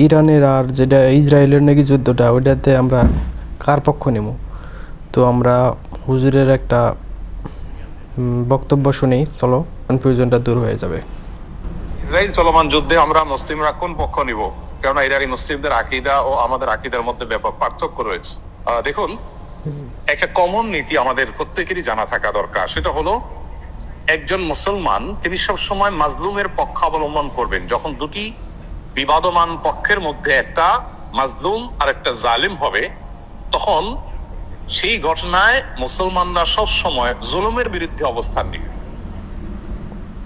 ইরানের আর যেটা ইসরায়েলের নাকি যুদ্ধটা, ওইটাতে আমরা কার পক্ষ নেব? তো আমরা হুজুরের একটা বক্তব্য শুনেই চলো, কনফিউশনটা দূর হয়ে যাবে। ইসরায়েল চলমান যুদ্ধে আমরা মুসলিমরা কোন পক্ষ নিব? কেননা ইরানি মুসলিমদের আকীদা ও আমাদের আকীদার মধ্যে ব্যাপক পার্থক্য রয়েছে। দেখুন, একটা কমন নীতি আমাদের প্রত্যেকেরই জানা থাকা দরকার। সেটা হলো, একজন মুসলমান তিনি সবসময় মাজলুমের পক্ষ অবলম্বন করবেন। যখন দুটি বিবাদমান পক্ষের মধ্যে একটা মাজলুম আর একটা জালিম হবে, তখন সেই ঘটনায় মুসলমানরা সব সময় জুলুমের বিরুদ্ধে অবস্থান নেবে।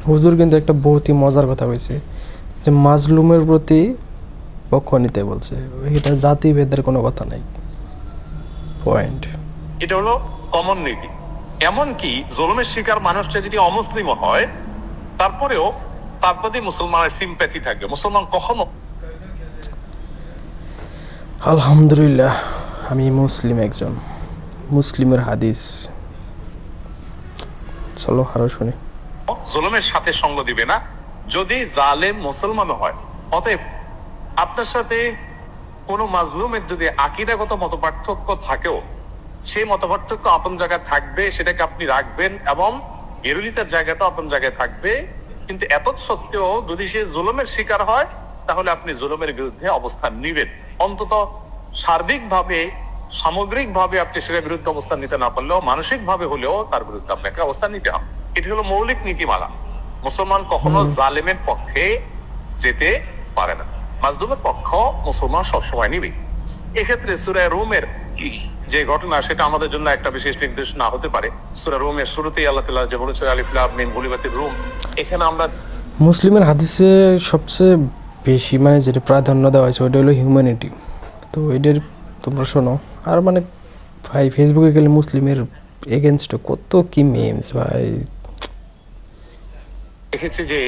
হুজুর কিন্তু একটা বহুতই মজার কথা বলছে যে মাজলুমের প্রতি পক্ষ নিতে বলছে, এটা জাতিভেদের কোনো কথা নাই। পয়েন্ট, এটা হলো কমন নীতি। এমনকি জুলুমের শিকার মানুষটা যদি অমুসলিমও হয়, তারপরেও তার প্রতি মুসলমানের সিম্প্যাথি থাকবে। মুসলমান কখনো, আলহামদুলিল্লাহ আমি মুসলিম, একজন মুসলিমের হাদিস। চলো আরো শুনি। জুলুমের সাথে সঙ্গ দিবে না যদি জালেম মুসলমান হয়। অতএব আপনার সাথে কোনো মাজলুমের যদি আকীদাগত মতপার্থক্য থাকেও, সেই মতপার্থক্য আপন জায়গায় থাকবে, সেটাকে আপনি রাখবেন, এবং বিরোধিতার জায়গাটা আপন জায়গায় থাকবে। কিন্তু এত সত্ত্বেও যদি সে জুলুমের শিকার হয়, তাহলে আপনি জুলুমের বিরুদ্ধে অবস্থান নিবেন। অন্তত সার্বিকভাবে, সামগ্রিকভাবে আপনি সেটার বিরুদ্ধে অবস্থান নিতে না পারলেও মানসিকভাবে হলেও তার বিরুদ্ধে আপনাকে অবস্থান নিতে হবে। এটি হলো মৌলিক নীতিমালা। মুসলমান কখনো জালেমের পক্ষে যেতে পারে না, মাজলুমের পক্ষ মুসলমান সবসময় নিবে। এক্ষেত্রে সূরা রুমের যে ঘটনা, সেটা আমাদের জন্য একটা বিশেষ নির্দেশনা হতে পারে। সূরা রুমের শুরুতেই আল্লাহ তাআলা যে বলেছে আলিফ লাম মিম গুলিবাতির রুম, এখানে আমরা মুসলিমের হাদিসে সবচেয়ে বেশি মানে যেটা প্রাধান্য দেওয়া হয়েছে ওইটা হলো হিউম্যানিটি। তো এটার তোমরা শোনো। আর মানে ভাই, ফেসবুকে গেলে মুসলিমের এগেনস্টে কত কি মিমস ভাই। দেখেছি যে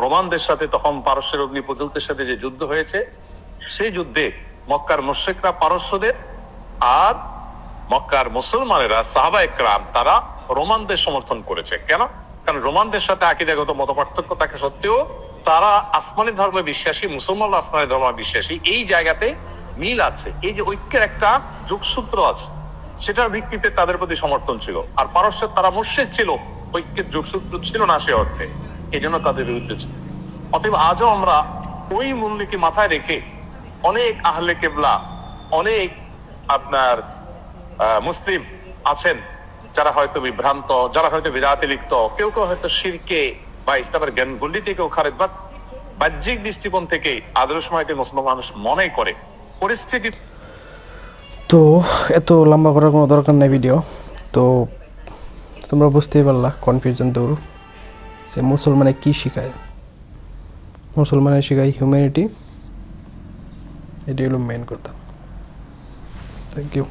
রোমানদের সাথে তখন পারস্যের অগ্নি প্রজ্বলতের সাথে যে যুদ্ধ হয়েছে, সেই যুদ্ধে মক্কার মুশরিকরা পারস্যদের আর মক্কার মুসলমানেরা সাহাবায়ে কেরাম তারা রোমানদের সমর্থন করেছে। কেন? কারণ রোমানদের সাথে আকীদাগত মতপার্থক্য থাকা সত্ত্বেও তারা আসমানি ধর্মে বিশ্বাসী, মুসলমানরা আসমানি ধর্মে বিশ্বাসী। এই জায়গাতে মিল আছে, এই যে ঐক্যের একটা যোগসূত্র আছে, সেটার ভিত্তিতে তাদের প্রতি সমর্থন ছিল। আর পারস্যের তারা মুশরিক ছিল, ঐক্যের যোগসূত্র ছিল না সে অর্থে, এই জন্য তাদের বিরুদ্ধে ছিল। অতএব আজও আমরা ওই মূলনীতি মাথায় রেখে অনেক আহলে কেবলা, অনেক আপনার মুসলিম আছেন যারা হয়তো বিভ্রান্ত, যারা হয়তো বিদআতে লিপ্ত, কেউ কেউ হয়তো শিরকে বা ইসলামের জ্ঞান গণ্ডি থেকেও খারেজ, বা বাহ্যিক দৃষ্টিকোণ থেকে আদর্শময়তে মুসলমান মানুষ মনে করে পরিস্থিতি। তো এত লম্বা করার কোনো দরকার নেই ভিডিও। তো তোমরা বুঝতেই পারলা কনফিউশন দূর, যে মুসলমানে কি শেখায়। মুসলমানে শেখায় হিউম্যানিটি, এটাই হলো মেন কথা। Thank you.